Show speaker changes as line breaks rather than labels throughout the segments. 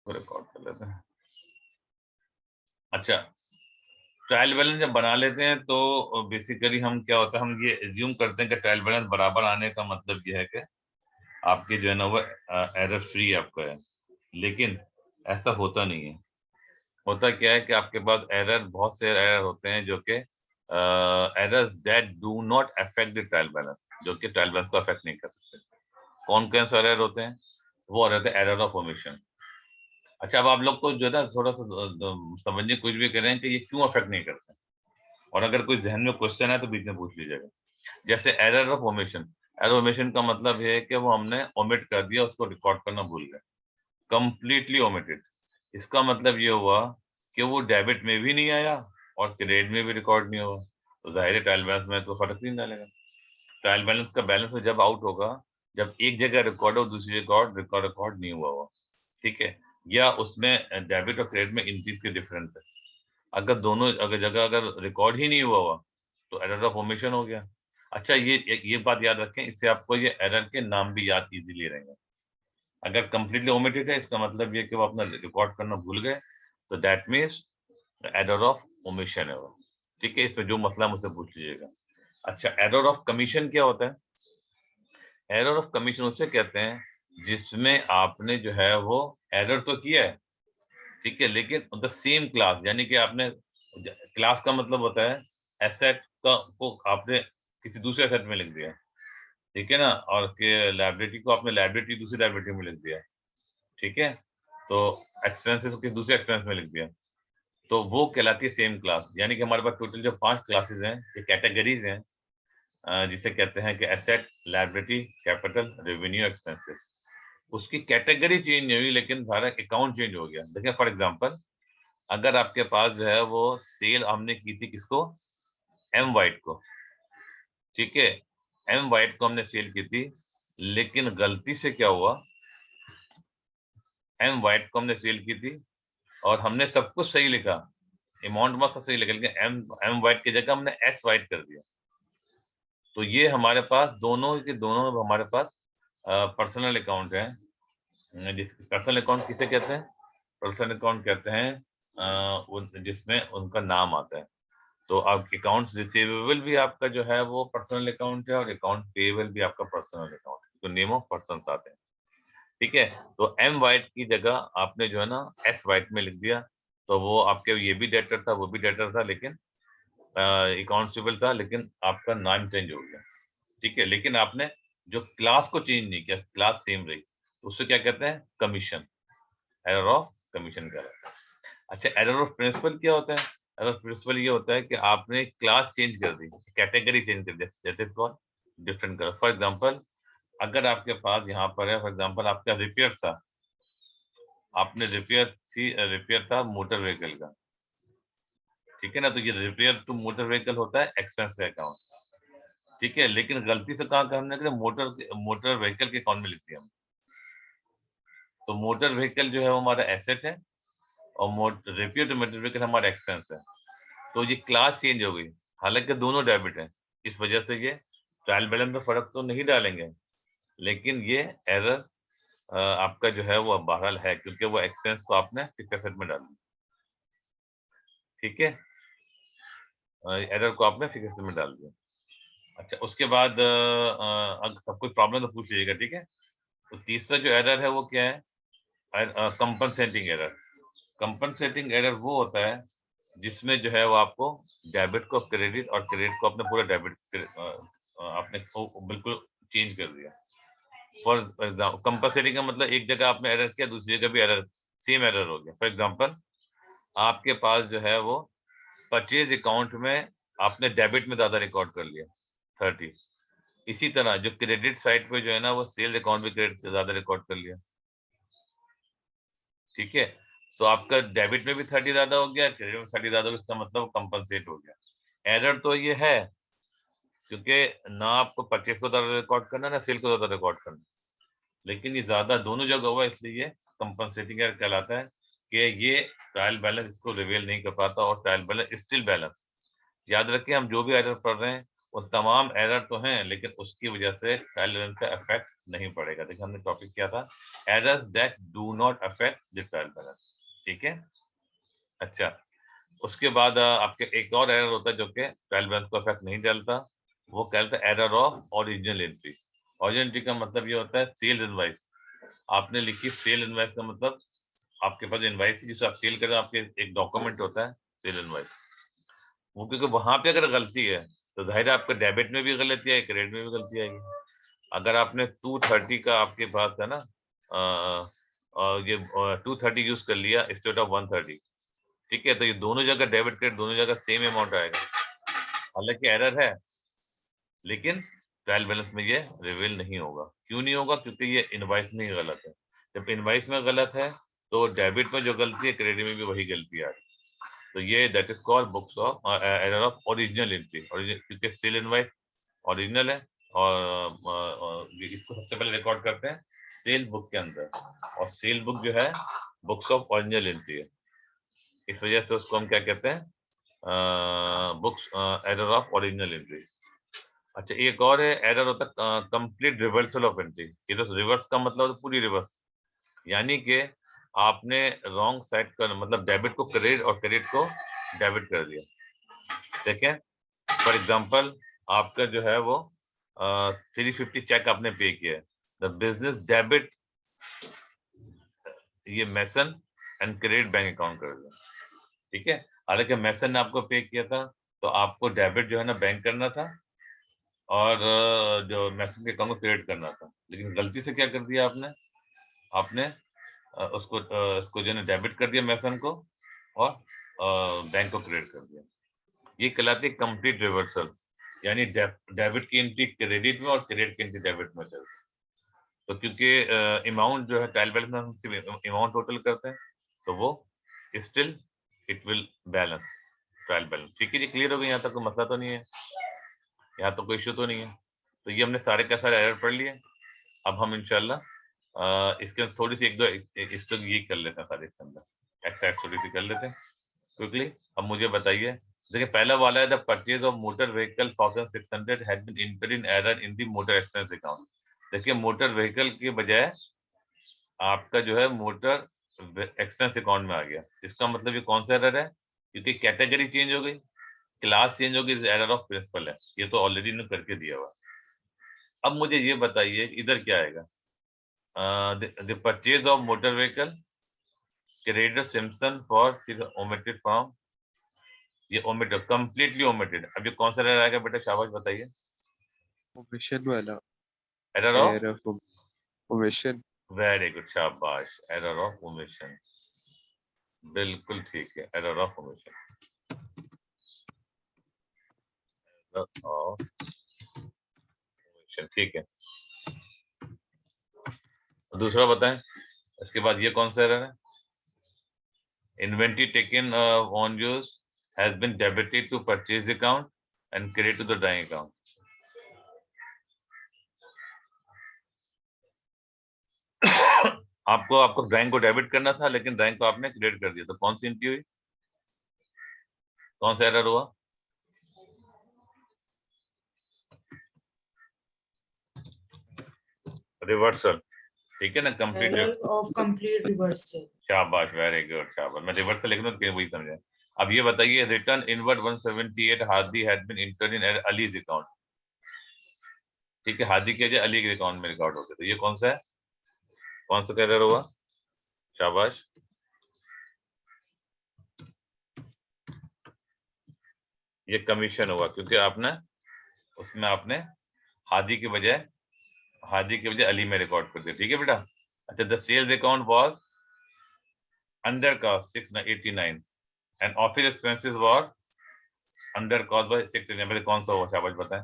Record कर लेते हैं। अच्छा, ट्रायल बैलेंस जब बना लेते हैं तो बेसिकली हम क्या होता है, हम ये एज्यूम करते हैं कि ट्रायल बैलेंस बराबर आने का मतलब ये है कि आपके जो है ना वो एरर फ्री आपका है, लेकिन ऐसा होता नहीं है। होता क्या है कि आपके पास एरर, बहुत से एरर होते हैं जो कि errors that do not affect the trial balance, जो कि ट्रायल बैलेंस को अफेक्ट नहीं कर सकते। कौन कौन से एरर होते हैं? वो रहते हैं एरर ऑफ ओमिशन। अच्छा, अब आप लोग को जो है ना थोड़ा सा समझने की कोशिश भी कर रहे हैं कि ये क्यों अफेक्ट नहीं करते, और अगर कोई जहन में क्वेश्चन है तो बीच में पूछ लीजिएगा। जैसे error of omission, error omission का मतलब ये है कि वो हमने ओमिट कर दिया, उसको रिकॉर्ड करना भूल गए, कंप्लीटली ओमिटेड। इसका मतलब ये हुआ कि वो डेबिट में भी नहीं आया और क्रेडिट में भी रिकॉर्ड नहीं हुआ, तो जाहिर है ट्रायल बैलेंस में तो फर्क नहीं डालेगा। ट्रायल बैलेंस का बैलेंस में जब आउट होगा, जब एक जगह रिकॉर्ड हो दूसरी जगह रिकॉर्ड नहीं हुआ हो, ठीक है, या उसमें डेबिट और क्रेडिट में इन चीज के डिफरेंस है। अगर दोनों जगह अगर रिकॉर्ड ही नहीं हुआ हुआ तो एरर ऑफ ओमिशन हो गया। अच्छा, ये बात याद रखें, इससे आपको ये एरर के नाम भी याद इजीली रहेंगे। अगर कंप्लीटली ओमिटेड है, इसका मतलब ये कि वो अपना रिकॉर्ड करना भूल गए, तो that means error of omission है वो। ठीक है, इसमें जो मसला मुझसे पूछ लीजिएगा। अच्छा, एरर ऑफ कमीशन क्या होता है? एरर ऑफ कमीशन उसे कहते हैं जिसमें आपने जो है वो एरर तो किया है, ठीक है, लेकिन द सेम क्लास, यानी कि आपने, क्लास का मतलब होता है एसेट का को आपने किसी दूसरे एसेट में लिख दिया, ठीक है ना, और के लाइबिलिटी को आपने लाइबिलिटी दूसरी लाइबिलिटी में लिख दिया, ठीक है, तो एक्सपेंसेस को किसी दूसरे एक्सपेंस में लिख दिया, तो वो कहलाती है सेम क्लास। यानी कि हमारे पास टोटल जो 5 क्लासेस हैं, ये कैटेगरीज हैं, जिसे कहते हैं कि asset, liability, capital, revenue, expenses. उसकी कैटेगरी चेंज नहीं हुई, लेकिन सारा अकाउंट चेंज हो गया। देखिए फॉर एग्जांपल, अगर आपके पास जो है वो सेल हमने की थी किसको, एम वाइट को, ठीक है, एम वाइट को हमने सेल की थी, लेकिन गलती से क्या हुआ, एम वाइट को हमने सेल की थी और हमने सब कुछ सही लिखा, अमाउंट में सब सही लिखा, लेकिन एम एम वाइट की जगह हमने एस वाइट कर दिया। तो ये हमारे पास दोनों के दोनों हमारे पास पर्सनल अकाउंट है। पर्सनल अकाउंट किसे कहते हैं? पर्सनल अकाउंट कहते हैं जिसमें उनका नाम आता है। तो अब अकाउंट्स रिसीवेबल भी आपका जो है वो पर्सनल अकाउंट है, और अकाउंट पेएबल भी आपका पर्सनल अकाउंट है, तो नेम ऑफ पर्सन आते हैं, ठीक है। तो एम वाइट की जगह आपने जो है ना एस वाइट में लिख दिया, तो वो आपके ये भी डेटर था वो भी डेटर था, लेकिन अकाउंट सिबल था, लेकिन आपका नाम चेंज हो गया, ठीक है, लेकिन आपने जो क्लास को चेंज नहीं किया, क्लास सेम रही, तो उससे क्या कहते हैं, कमीशन, एरर ऑफ कमीशन कहलाता है। अच्छा, एरर ऑफ प्रिंसिपल क्या होता है? एरर ऑफ प्रिंसिपल ये होता है कि आपने क्लास चेंज कर दी, कैटेगरी चेंज कर दी, जैसे कौन डिफरेंट कलर। फॉर एग्जांपल, अगर आपके पास यहाँ पर है, फॉर एग्जांपल आपका रिपेयर था, आपने रिपेयर था मोटर व्हीकल का, ठीक है ना, तो ये रिपेयर टू मोटर व्हीकल होता है एक्सपेंस का अकाउंट, ठीक है, लेकिन गलती से कहा हमने मोटर मोटर व्हीकल के अकाउंट में लिख दिया, तो मोटर व्हीकल जो है वो हमारा एसेट है, और रिपेयर टू मोटर व्हीकल हमारा एक्सपेंस है, तो ये क्लास चेंज हो गई, हालांकि दोनों डेबिट है। इस वजह से ये ट्रायल बैलेंस में फर्क तो नहीं डालेंगे, लेकिन ये एरर आपका जो है वो बहरहाल है, क्योंकि वो एक्सपेंस को आपने फिक्स एसेट में डाल दिया, ठीक है, एरर को आपने फिक्स एसेट में डाल दिया। अच्छा, उसके बाद अगर सब कुछ प्रॉब्लम तो पूछ लीजिएगा, ठीक है। तो तीसरा जो एरर है वो क्या है, कंपनसेटिंग एरर। कंपनसेटिंग एरर वो होता है जिसमें जो है वो आपको डेबिट को क्रेडिट और क्रेडिट को अपने पूरा डेबिट आपने बिल्कुल चेंज कर दिया। फॉर एग्जाम्पल, कंपनसेटिंग का मतलब एक जगह आपने एरर किया, दूसरी जगह भी एरर, सेम एरर हो गया। फॉर एग्जाम्पल, आपके पास जो है वो परचेज अकाउंट में आपने डेबिट में ज्यादा रिकॉर्ड कर लिया 30, इसी तरह जो क्रेडिट साइड पे जो है ना वो सेल्स अकाउंट में क्रेडिट से ज्यादा रिकॉर्ड कर लिया, ठीक है, तो आपका डेबिट में भी 30 ज्यादा हो गया, क्रेडिट में 30 ज्यादा हो गया, इसका मतलब कंपनसेट हो गया। एरर तो ये है क्योंकि ना आपको परचेज को ज्यादा रिकॉर्ड करना ना सेल को ज्यादा रिकॉर्ड करना, लेकिन ये ज्यादा दोनों जगह हुआ, इसलिए ये कंपनसेटिंग एरर कहलाता है कि ये ट्रायल बैलेंस इसको रिवील नहीं कर पाता, और ट्रायल बैलेंस स्टिल बैलेंस। याद रखें, हम जो भी एरर पढ़ रहे हैं वो तमाम एरर तो हैं, लेकिन उसकी वजह से ट्रायल बैलेंस का इफेक्ट नहीं पड़ेगा। देखिए हमने टॉपिक क्या था, errors that do not affect the trial balance, ठीक है। अच्छा, उसके बाद आपके एक और एरर होता है जो कि ट्रायल बैलेंस को अफेक्ट नहीं डालता, वो क्या होता है, error of original entry. Original entry का मतलब ये होता है सेल इनवाइस, आपने लिखी सेल इनवाइस का मतलब आपके पास इनवाइस जिसे आप सेल कर रहे हो, आपके एक डॉक्यूमेंट होता है सेल इनवाइस, वो क्योंकि वहां पे अगर गलती है तो जाहिर है आपका डेबिट में भी गलती आएगी, क्रेडिट में भी गलती आएगी। अगर आपने 230 का आपके पास है ना ये 230 यूज कर लिया इंस्टेड ऑफ 130, ठीक है, तो ये दोनों जगह डेबिट क्रेडिट दोनों जगह सेम अमाउंट आएगा। हालांकि एरर है, लेकिन ट्रायल बैलेंस में ये रिवील नहीं होगा। क्यों नहीं होगा, क्योंकि ये इनवाइस में ही गलत है। जब इनवाइस में गलत है तो डेबिट में जो गलती है क्रेडिट में भी वही गलती आ रही है। तो ये that is called books of error of original entry, क्योंकि सेल इनवाइस ओरिजिनल है और इसको सबसे पहले रिकॉर्ड करते हैं सेल बुक के अंदर, और सेल बुक जो है बुक्स ऑफ ओरिजिनल एंट्री है, इस वजह से उसको हम क्या कहते हैं, books error of original entry. अच्छा, एक और है एरर होता है कंप्लीट रिवर्सल ऑफ एंट्री। ये तो रिवर्स का मतलब पूरी रिवर्स, यानी कि आपने रॉन्ग साइड कर, मतलब डेबिट को क्रेडिट और क्रेडिट को डेबिट कर दिया। देखें फॉर एग्जांपल, आपका जो है वो 350 चेक आपने पे किया है, द बिजनेस डेबिट ये मैसन एंड क्रेडिट बैंक अकाउंट कर दिया, ठीक है। हालांकि मैसन ने आपको पे किया था तो आपको डेबिट जो है ना बैंक करना था, और जो मैसन के अकाउंट को क्रेडिट करना था, लेकिन गलती से क्या कर दिया आपने, आपने उसको जो है डेबिट कर दिया मैसन को, और बैंक को क्रेडिट कर दिया। ये कहलाती है कंप्लीट रिवर्सल, यानी डेबिट की एंट्री क्रेडिट में और क्रेडिट की एंट्री डेबिट में चलती है। तो क्योंकि अमाउंट जो है ट्रायल बैलेंस में हम सिर्फ अमाउंट टोटल करते हैं, तो वो still it will balance trial balance, ठीक है जी। क्लियर हो गया, यहाँ तक कोई मसला तो नहीं है, यहाँ तो कोई इशू तो नहीं है। तो ये हमने सारे का सारे एरर पढ़ लिए। अब हम इंशाल्लाह इसके थोड़ी सी एक दो इसको ये कर लेते हैं, सारे इसके अंदर एक्सरसाइज थोड़ी सी कर लेते हैं क्विकली। अब मुझे बताइए, देखिए पहला वाला है the purchase of motor vehicle 1600 had been entered in error in the motor expenses account. देखिए मोटर व्हीकल के बजाय आपका जो है मोटर एक्सपेंस अकाउंट में आ गया, इसका मतलब ये कौन सा एरर है, क्योंकि कैटेगरी चेंज हो गई, क्लास चेंज हो गई, एरर ऑफ प्रिंसिपल है, ये तो ऑलरेडी ने करके दिया हुआ। अब मुझे ये बताइए इधर क्या आएगा, the purchase of motor vehicle credit Simpson for omitted from, ये ओमिटेड कंप्लीटली ओमिटेड। अब ये कौन सा एरर आएगा बेटा, शाबाश बताइए।
ओमिशन वाला
error of,
error of omission.
Very good, शाबाश, एरर ऑफ ओमिशन, बिल्कुल ठीक है, error of omission, error of omission, ठीक है। दूसरा बताएं, इसके बाद ये कौन सा एरर है, inventory taken on use has been debited to purchase account and credit to the drawing account. आपको ड्राइंग को डेबिट करना था, लेकिन ड्राइंग को आपने क्रेडिट कर दिया, तो कौन सी एंट्री हुई, कौन सा एरर हुआ, रिवर्सल, ठीक है ना, complete
Error of complete reversal.
शाबाश, वेरी गुड, शाबाश। मैं रिवर्सल लिख दूं तो वही समझे। अब ये बताइए, return inward 178 Hadi had been entered in Ali's account, ठीक है, हादी के जगह अली के अकाउंट में रिकॉर्ड हो गया, तो ये कौन सा है, कौन सा एरर हुआ, शाबाश, ये कमीशन हुआ, क्योंकि आपने उसमें आपने हादी के बजाय अली में रिकॉर्ड कर दिया, ठीक है बेटा। अच्छा, the sales account was under cost 689 and office expenses were under cost by 689, कौन सा हुआ, शाबाश बताएं।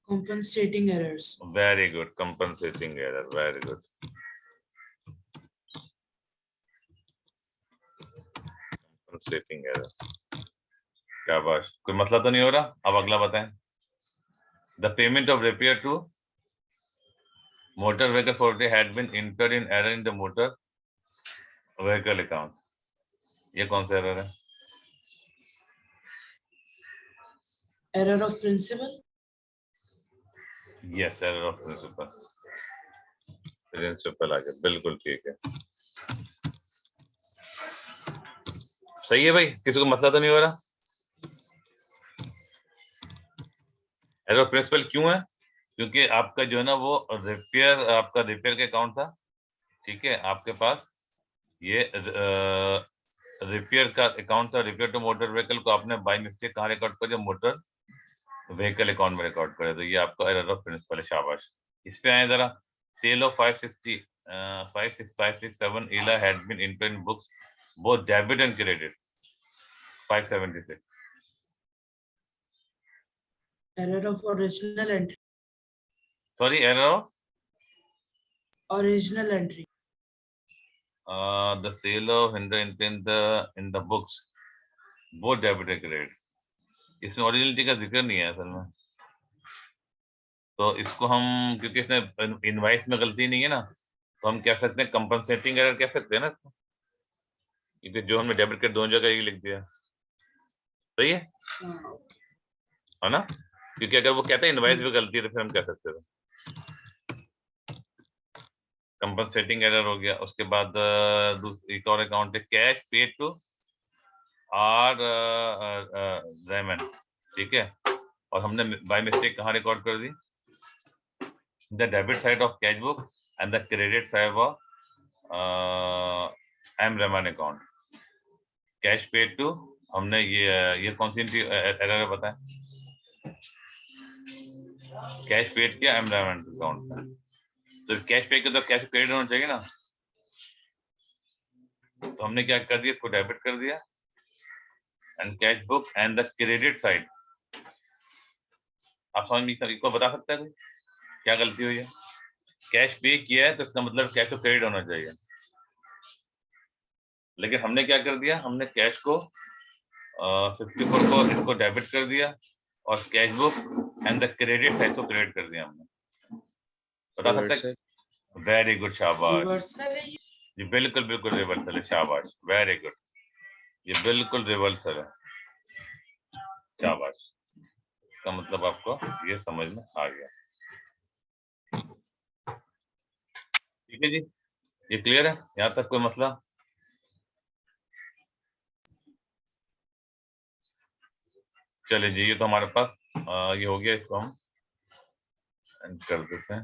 Compensating errors.
Very good, compensating error, very good, compensating error, शाबाश। कोई मसला तो नहीं हो रहा। अब अगला बताएं, the payment of repair to motor vehicle for had been entered in error in the motor vehicle account, ये कौन सा एरर है,
Error of principal.
Yes, error of principal आ गया, बिल्कुल ठीक है। सही है भाई, किसी को मसला तो नहीं हो रहा? एरर ऑफ प्रिंसिपल क्यों है? क्योंकि आपका जो है ना वो आपका रिपेयर का अकाउंट था, ठीक है, आपके पास ये रिपेयर का अकाउंट था। रिपेयर टू मोटर व्हीकल को आपने बाय मिस्टेक कहाँ रिकॉर्ड कर दिया? मोटर व्हीकल अकाउंट में रिकॉर्ड करे, तो ये आपका एरर ऑफ प्रिंसिपल है। शाबाश। इस पे आए जरा। Cell of 56567 Ila had been entered in books both debit and credit. 576
Error of original entry.
Sorry, error of
Original entry.
the sale of in the books both debit and credit। इसमें originality का जिक्र नहीं है असल में, तो इसको हम, क्योंकि इसमें इनवाइस में गलती नहीं है ना, तो हम कह सकते हैं कंपनसेटिंग एरर कह सकते हैं ना इसको, क्योंकि जो हमने डेबिट क्रेडिट दोनों जगह ही लिख दिया। सही है ना? क्योंकि अगर वो कहते हैं इनवाइस में गलती है तो फिर हम कह सकते थे कंपनसेटिंग एरर हो गया। उसके बाद दूसरी एक और अकाउंट है cash paid to R Raman, ठीक है, और हमने बाय मिस्टेक कहाँ रिकॉर्ड कर दी? The debit side of cash book and the credit side of M Raman account. Cash paid to हमने ये कौन सी एरर है बताएं? कैश पेड किया एम रेमन अकाउंट में, तो कैश पे के तो कैश क्रेडिट होना चाहिए ना, तो हमने क्या कर दिया? इसको डेबिट कर दिया and cash book and the credit side. आप समझ में इसको बता सकते हैं क्या गलती हुई है? कैश पे किया है तो इसका मतलब कैश को क्रेडिट होना चाहिए, लेकिन हमने क्या कर दिया? हमने कैश को 54 को इसको डेबिट कर दिया और cash book and the credit side को क्रेडिट कर दिया हमने। बता सकते हैं? वेरी गुड, शाबाश।
Reversal है ये?
ये बिल्कुल बिल्कुल रिवर्सल है, शाबाश, वेरी गुड, ये बिल्कुल रिवर्सल है, शाबाश। इसका मतलब आपको ये समझ में आ गया, ठीक है जी? ये क्लियर है? यहाँ तक कोई मसला? चलिए जी, ये तो हमारे पास ये हो गया, इसको हम एंड कर देते हैं।